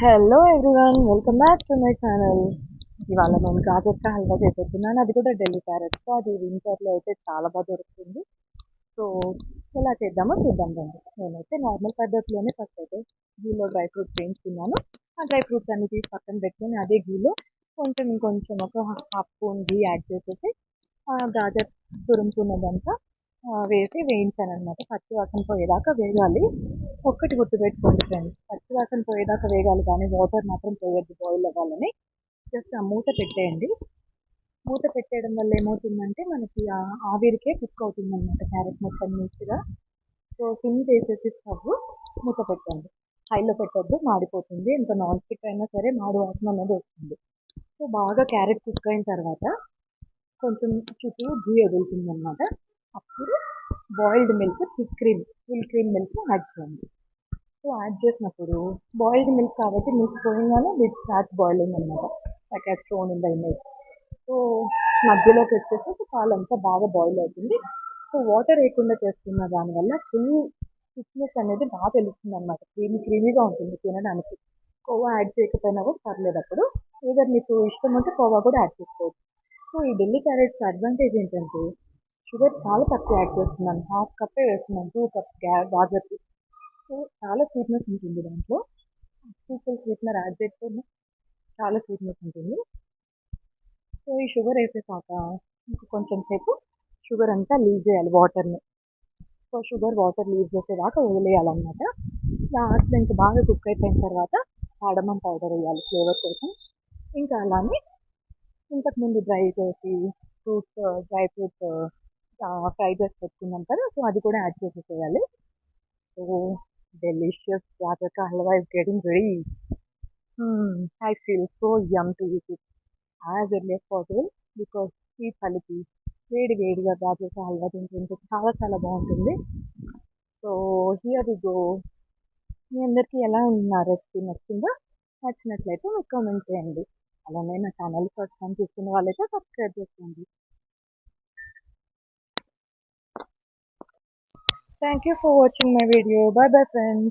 Hello everyone, welcome back to my channel. ఇవాళ నేను గాజర్కా హల్వా చేయబోతున్నాను. అది కూడా ఢిల్లీ క్యారెట్స్తో. అది వింటర్లో అయితే చాలా బాగా దొరుకుతుంది. సో ఎలా చేద్దామో చూద్దాం రండి. నేనైతే నార్మల్ పద్ధతిలోనే ఫస్ట్ అయితే గీలో డ్రై ఫ్రూట్స్ వేయించుకున్నాను. ఆ డ్రై ఫ్రూట్స్ అన్ని తీసి పక్కన పెట్టుకొని అదే గీలో కొంచెం ఒక హాఫ్ స్పూన్ గీ యాడ్ చేసేసి గాజర్ తురుముకున్నదంతా వేసి వేయించాను అనమాట. పచ్చి వాసన పోయేదాకా వేగాలి. ఒక్కటి గుర్తుపెట్టుకోండి ఫ్రెండ్స్, పచ్చి వాసన పోయేదాకా వేగాలి కానీ వాటర్ మాత్రం పోయొద్దు బాయిల్ అవ్వాలని. జస్ట్ ఆ మూత పెట్టేయండి. మూత పెట్టేయడం వల్ల ఏమవుతుందంటే మనకి ఆ ఆవిరికే కుక్ అవుతుంది అనమాట క్యారెట్ మొత్తం నీట్గా. సో సిమ్ చేసేసి స్టవ్ మూత పెట్టండి. హైలో పెట్టొద్దు, మాడిపోతుంది. ఎంత నాన్ స్టిక్ అయినా సరే మాడు వాసన అనేది వస్తుంది. సో బాగా క్యారెట్ కుక్ అయిన తర్వాత కొంచెం చుట్టూ ఘీ వదులుతుంది అనమాట. అప్పుడు boiled milk, thick cream, full cream milk add చేయండి. సో యాడ్ చేసినప్పుడు బాయిల్డ్ మిల్క్ కాబట్టి మిల్క్ పోయింగానే విత్ స్టార్ట్ బాయిలింగ్ అనమాట, like as shown in the image. So మధ్యలోకి వచ్చేసి పాలంతా బాగా బాయిల్ అవుతుంది. సో వాటర్ వేయకుండా చేస్తున్న దానివల్ల ఫుల్ థిక్నెస్ అనేది బాగా తెలుస్తుంది అనమాట. క్రీమీగా ఉంటుంది తినడానికి. కోవా యాడ్ చేయకపోయినా కూడా పర్లేదు. అప్పుడు ఏదైనా మీకు ఇష్టం ఉంటే కోవా కూడా యాడ్ చేసుకోవచ్చు. సో ఈ ఢిల్లీ క్యారెట్స్ అడ్వాంటేజ్ ఏంటంటే షుగర్ చాలా తక్కువ యాడ్ చేస్తున్నాను. హాఫ్ కప్పే వేస్తున్నాను, 2 కప్స్ గాజర్కి. సో చాలా స్వీట్నెస్ ఉంటుంది దాంట్లో. ఆర్టిఫిషియల్ స్వీట్నర్ యాడ్ చేయకపోయినా చాలా స్వీట్నెస్ ఉంటుంది. సో ఈ షుగర్ వేసేసాక మీకు కొంచెం సేపు షుగర్ అంతా లీవ్ చేయాలి వాటర్ని. సో షుగర్ వాటర్ లీవ్ చేసేదాకా వదిలేయాలన్నమాట. లాస్ట్లో ఇంకా బాగా కుక్ అయిపోయిన తర్వాత కాడమం పౌడర్ వేయాలి ఫ్లేవర్ కోసం. ఇంకా అలానే ఇంతకుముందు డ్రై ఫ్రూట్స్ ఫ్రై చేసి పెట్టుకున్నాం కదా, సో అది కూడా యాడ్ చేసేసేయాలి. సో డెలిషియస్ గాజర్కా halwa is getting ready. I feel so yum to eat it as early as possible because ఈ చలికి వేడి వేడిగా గాజర్కా హల్వా తింటుంటే చాలా చాలా బాగుంటుంది. So here we go. మీ అందరికీ ఎలా ఉంది నా రెసిపీ? నచ్చిందా? నచ్చినట్లయితే మీకు కామెంట్ చేయండి. అలానే నా ఛానల్ ఫస్ట్ టైం చూస్తున్న వాళ్ళైతే సబ్స్క్రైబ్ చేసుకోండి. Thank you for watching my video. By bye friends.